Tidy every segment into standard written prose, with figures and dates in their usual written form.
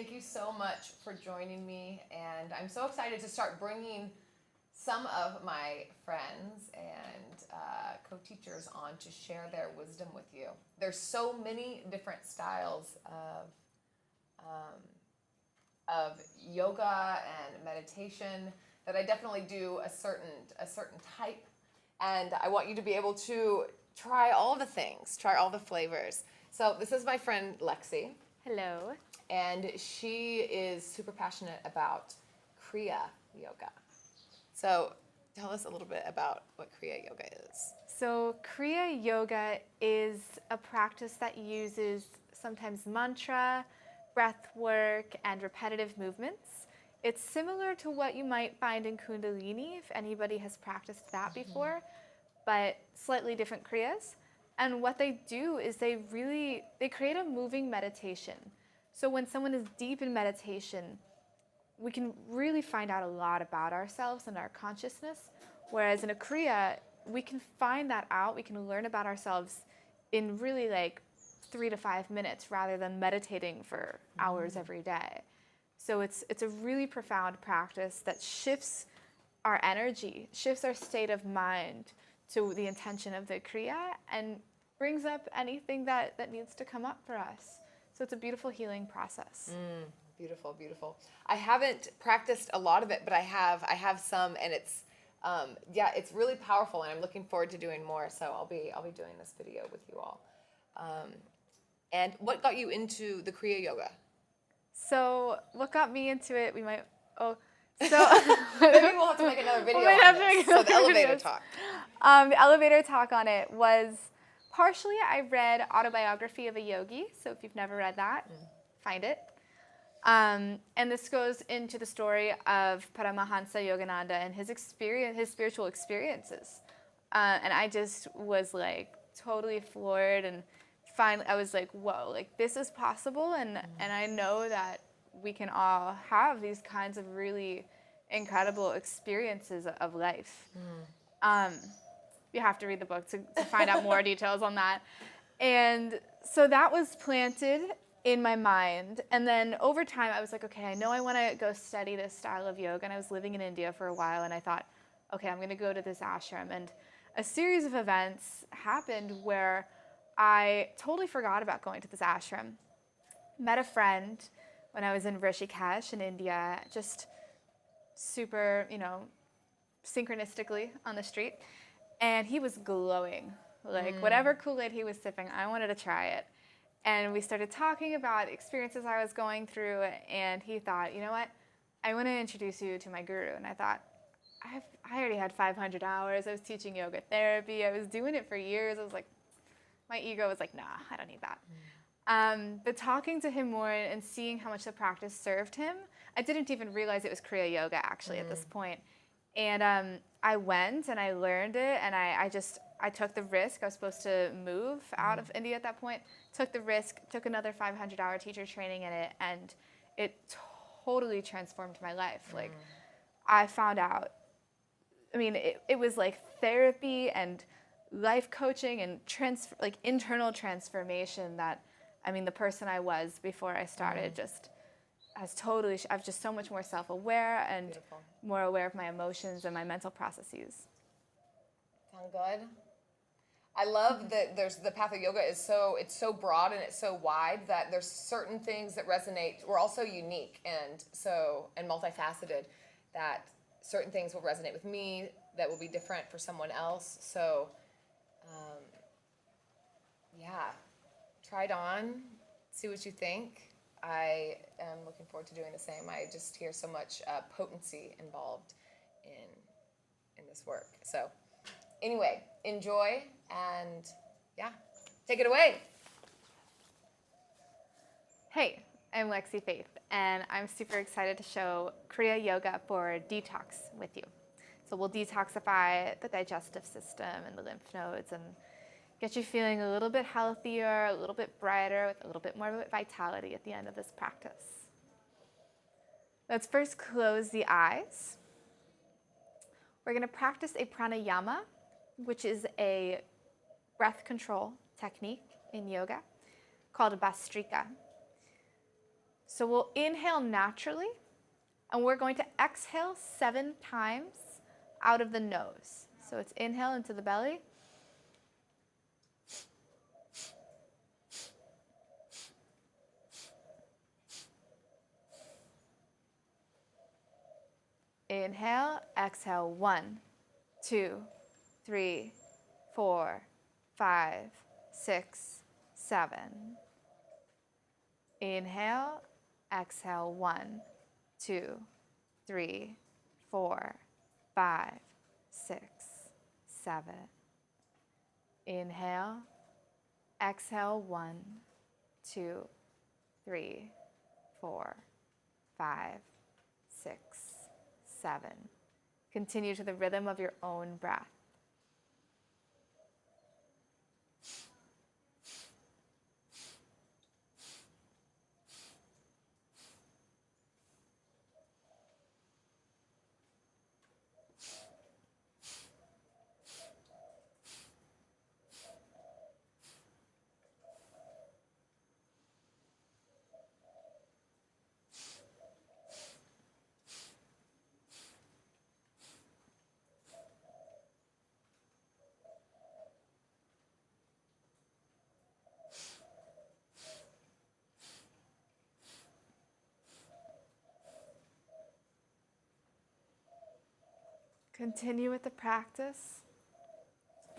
Thank you so much for joining me, and I'm so excited to start bringing some of my friends and co-teachers on to share their wisdom with you. There's so many different styles of yoga and meditation that I definitely do a certain type, and I want you to be able to try all the things, try all the flavors. So this is my friend Lexi. Hello. And she is super passionate about Kriya Yoga. So tell us a little bit about what Kriya Yoga is. So Kriya Yoga is a practice that uses sometimes mantra, breath work, and repetitive movements. It's similar to what you might find in Kundalini, if anybody has practiced that before, but slightly different Kriyas. And what they do is they create a moving meditation. So when someone is deep in meditation, we can really find out a lot about ourselves and our consciousness. Whereas in a Kriya, we can find that out, we can learn about ourselves in really like 3 to 5 minutes rather than meditating for hours every day. So it's a really profound practice that shifts our energy, shifts our state of mind to the intention of the Kriya and brings up anything that needs to come up for us. So it's a beautiful healing process. Beautiful, beautiful. I haven't practiced a lot of it, but I have some, and it's it's really powerful, and I'm looking forward to doing more. So I'll be doing this video with you all. And what got you into the Kriya Yoga? So what got me into it? Maybe we'll have to make another video on this. So the elevator talk. The elevator talk on it was partially I read Autobiography of a Yogi. So if you've never read that, find it. And this goes into the story of Paramahansa Yogananda and his spiritual experiences. And I just was like totally floored, and finally I was like, whoa, like this is possible, and I know that we can all have these kinds of really incredible experiences of life. You have to read the book to find out more details on that. And so that was planted in my mind. And then over time, I was like, okay, I know I want to go study this style of yoga. And I was living in India for a while, and I thought, okay, I'm going to go to this ashram. And a series of events happened where I totally forgot about going to this ashram. Met a friend when I was in Rishikesh in India, just super, synchronistically on the street. And he was glowing. Like whatever Kool-Aid he was sipping, I wanted to try it. And we started talking about experiences I was going through, and he thought, you know what, I want to introduce you to my guru. And I thought, I already had 500 hours. I was teaching yoga therapy. I was doing it for years. I was like, my ego was like, nah, I don't need that. But talking to him more and seeing how much the practice served him, I didn't even realize it was Kriya Yoga actually at this point. And I went and I learned it, and I took the risk. I was supposed to move out of India at that point, took the risk, took another 500-hour teacher training in it, and it totally transformed my life. Like, I found out, it was like therapy and life coaching and internal transformation that, the person I was before I started I've just so much more self-aware and Beautiful. More aware of my emotions and my mental processes. Sound good? I love that the path of yoga it's so broad and it's so wide that there's certain things that resonate. We're also unique and multifaceted, that certain things will resonate with me that will be different for someone else. So, try it on, see what you think. I am looking forward to doing the same. I just hear so much potency involved in this work. So anyway, enjoy and take it away. Hey, I'm Lexi Faith, and I'm super excited to show Kriya Yoga for Detox with you. So we'll detoxify the digestive system and the lymph nodes and get you feeling a little bit healthier, a little bit brighter, with a little bit more vitality at the end of this practice. Let's first close the eyes. We're going to practice a pranayama, which is a breath control technique in yoga called Bastrika. So we'll inhale naturally, and we're going to exhale 7 times out of the nose. So it's inhale into the belly. Inhale, exhale, 1, 2, 3, 4, 5, 6, 7. Inhale, exhale, 1, 2, 3, 4, 5, 6, 7. Inhale, exhale, 1, 2, 3, 4, 5, 6, 7. Continue to the rhythm of your own breath. Continue with the practice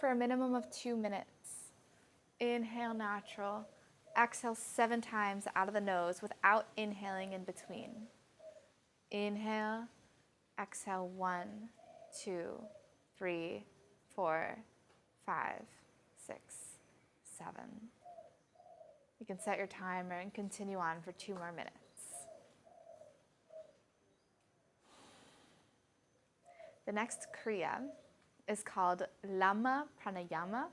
for a minimum of 2 minutes. Inhale natural. Exhale 7 times out of the nose without inhaling in between. Inhale, exhale 1, 2, 3, 4, 5, 6, 7. You can set your timer and continue on for 2 more minutes. The next Kriya is called Lama pranayama,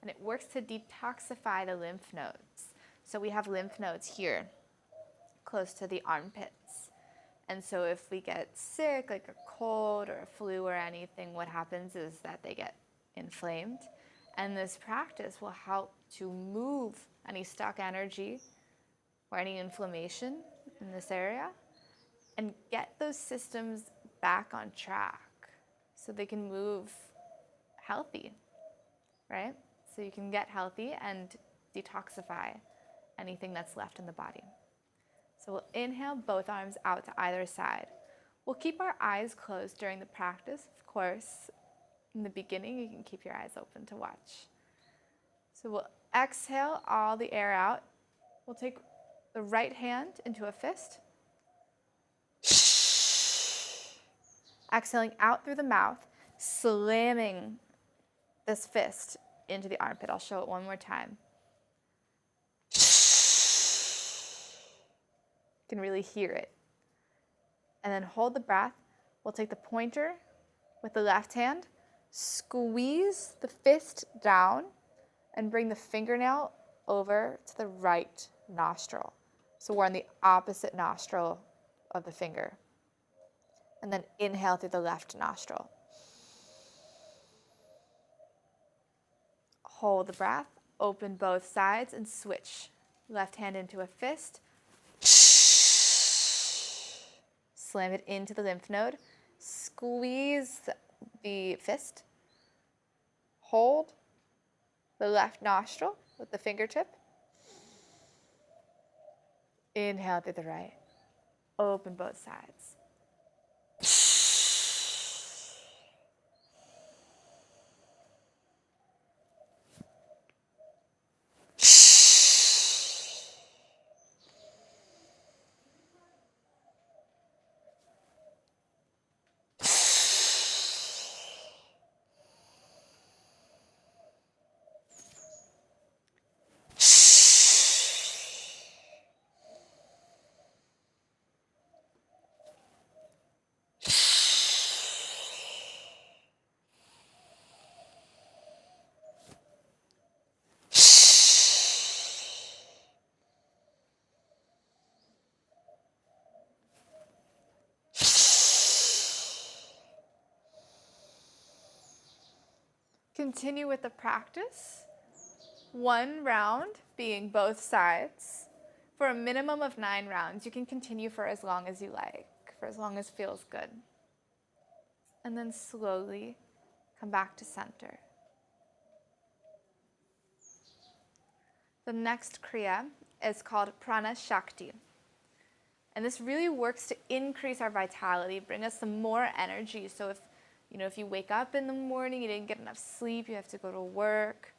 and it works to detoxify the lymph nodes. So we have lymph nodes here, close to the armpits. And so if we get sick, like a cold or a flu or anything, what happens is that they get inflamed. And this practice will help to move any stuck energy or any inflammation in this area and get those systems back on track so they can move healthy, right? So you can get healthy and detoxify anything that's left in the body. So we'll inhale both arms out to either side. We'll keep our eyes closed during the practice. Of course, in the beginning, you can keep your eyes open to watch. So we'll exhale all the air out. We'll take the right hand into a fist. Exhaling out through the mouth, slamming this fist into the armpit. I'll show it one more time. You can really hear it. And then hold the breath. We'll take the pointer with the left hand, squeeze the fist down, and bring the fingernail over to the right nostril. So we're on the opposite nostril of the finger. And then inhale through the left nostril. Hold the breath, open both sides, and switch. Left hand into a fist. Slam it into the lymph node. Squeeze the fist. Hold the left nostril with the fingertip. Inhale through the right. Open both sides. Continue with the practice. 1 round being both sides for a minimum of 9 rounds. You can continue for as long as you like, for as long as feels good. And then slowly come back to center. The next Kriya is called Prana Shakti. And this really works to increase our vitality, bring us some more energy. So if you wake up in the morning, you didn't get enough sleep, you have to go to work,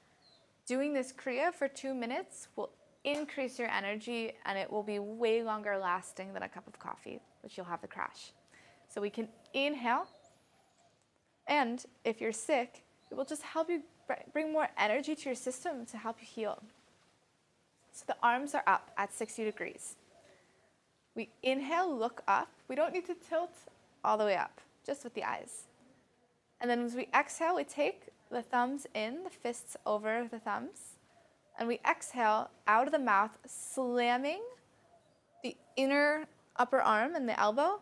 doing this Kriya for 2 minutes will increase your energy, and it will be way longer lasting than a cup of coffee, which you'll have the crash. So we can inhale, and if you're sick, it will just help you bring more energy to your system to help you heal. So the arms are up at 60 degrees. We inhale, look up. We don't need to tilt all the way up, just with the eyes. And then as we exhale, we take the thumbs in, the fists over the thumbs, and we exhale out of the mouth, slamming the inner upper arm and the elbow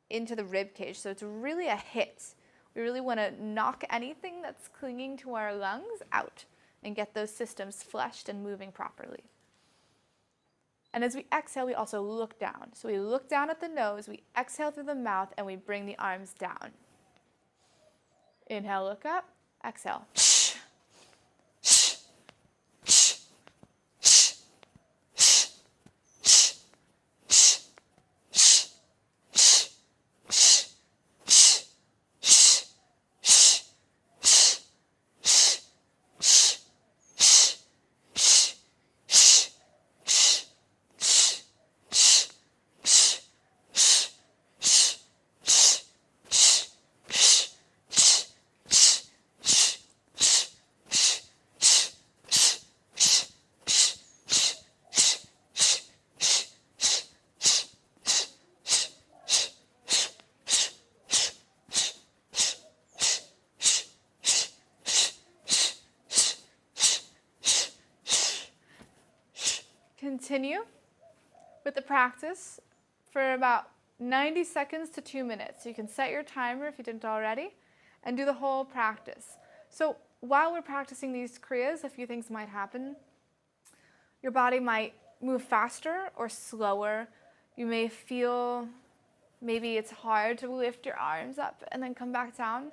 into the rib cage. So it's really a hit. We really want to knock anything that's clinging to our lungs out and get those systems flushed and moving properly. And as we exhale, we also look down. So we look down at the nose, we exhale through the mouth, and we bring the arms down. Inhale, look up, exhale. Continue with the practice for about 90 seconds to 2 minutes. You can set your timer if you didn't already and do the whole practice. So while we're practicing these kriyas, a few things might happen. Your body might move faster or slower. You may feel maybe it's hard to lift your arms up and then come back down.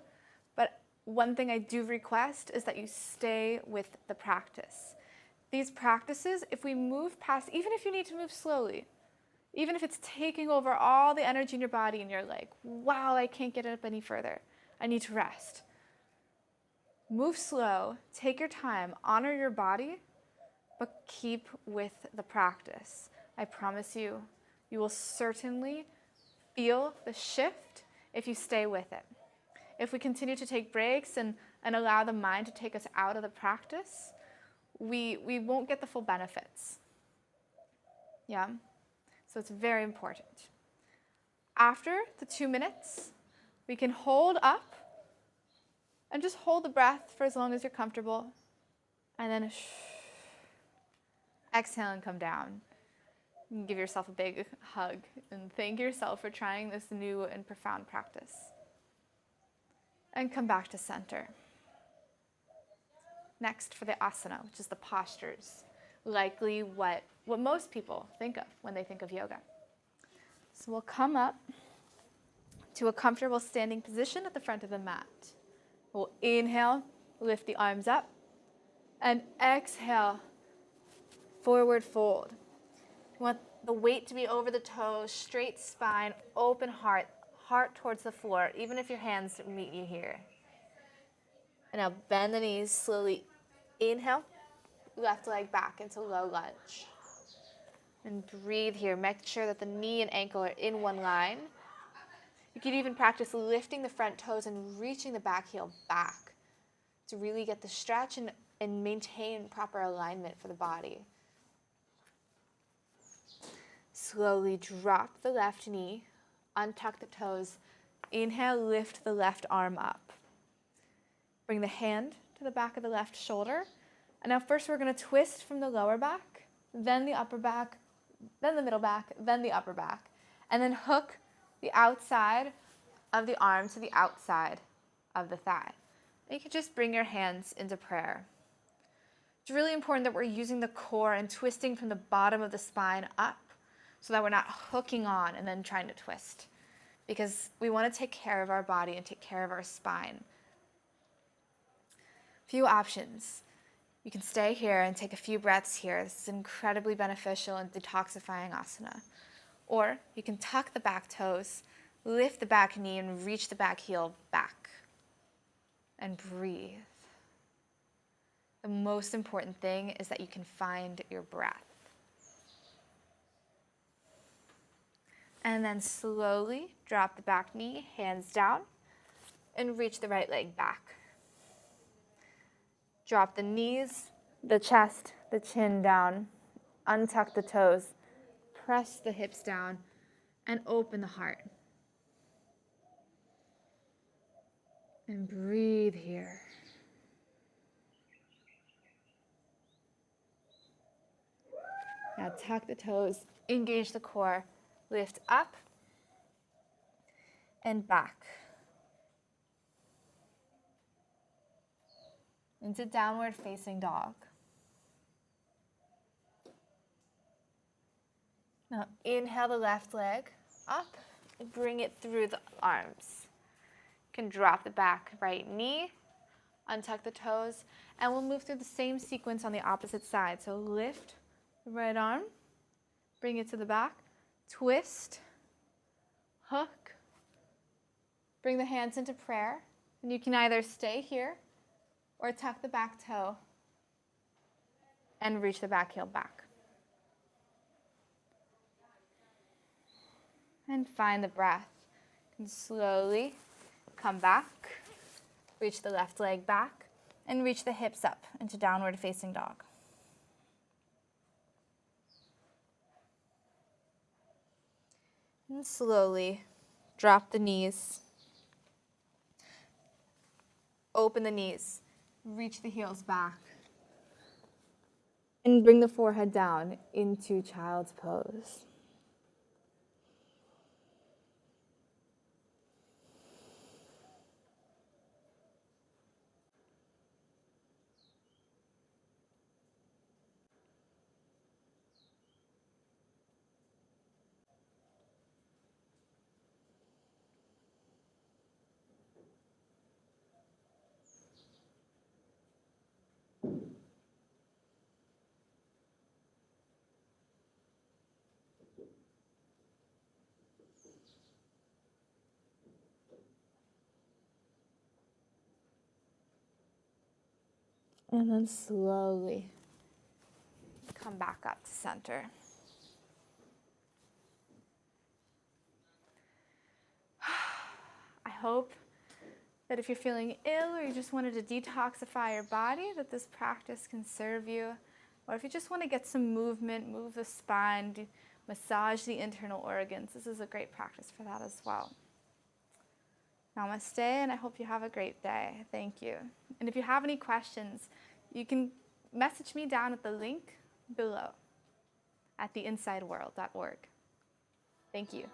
But one thing I do request is that you stay with the practice. These practices, if we move past, even if you need to move slowly, even if it's taking over all the energy in your body and you're like, wow, I can't get it up any further, I need to rest. Move slow, take your time, honor your body, but keep with the practice. I promise you, you will certainly feel the shift if you stay with it. If we continue to take breaks and allow the mind to take us out of the practice, we won't get the full benefits. Yeah? So it's very important. After the 2 minutes, we can hold up and just hold the breath for as long as you're comfortable. And then exhale and come down. You can give yourself a big hug and thank yourself for trying this new and profound practice. And come back to center. Next for the asana, which is the postures, likely what most people think of when they think of yoga. So we'll come up to a comfortable standing position at the front of the mat. We'll inhale, lift the arms up, and exhale, forward fold. You want the weight to be over the toes, straight spine, open heart, heart towards the floor, even if your hands meet you here. And now bend the knees, slowly inhale, left leg back into low lunge. And breathe here. Make sure that the knee and ankle are in one line. You can even practice lifting the front toes and reaching the back heel back to really get the stretch and maintain proper alignment for the body. Slowly drop the left knee, untuck the toes. Inhale, lift the left arm up. Bring the hand to the back of the left shoulder. And now first we're going to twist from the lower back, then the upper back, then the middle back, then the upper back. And then hook the outside of the arm to the outside of the thigh. And you can just bring your hands into prayer. It's really important that we're using the core and twisting from the bottom of the spine up so that we're not hooking on and then trying to twist, because we want to take care of our body and take care of our spine. Few options. You can stay here and take a few breaths here. This is incredibly beneficial in detoxifying asana. Or you can tuck the back toes, lift the back knee, and reach the back heel back. And breathe. The most important thing is that you can find your breath. And then slowly drop the back knee, hands down, and reach the right leg back. Drop the knees, the chest, the chin down, untuck the toes, press the hips down, and open the heart. And breathe here. Now tuck the toes, engage the core, lift up and back. Into downward facing dog. Now inhale the left leg up and bring it through the arms. You can drop the back right knee, untuck the toes, and we'll move through the same sequence on the opposite side. So lift the right arm, bring it to the back, twist, hook, bring the hands into prayer, and you can either stay here or tuck the back toe and reach the back heel back. And find the breath. And slowly come back, reach the left leg back, and reach the hips up into downward facing dog. And slowly drop the knees, open the knees, reach the heels back, and bring the forehead down into child's pose. And then slowly come back up to center. I hope that if you're feeling ill or you just wanted to detoxify your body, that this practice can serve you. Or if you just want to get some movement, move the spine, massage the internal organs, this is a great practice for that as well. Namaste, and I hope you have a great day. Thank you. And if you have any questions, you can message me down at the link below at theinsideworld.org. Thank you.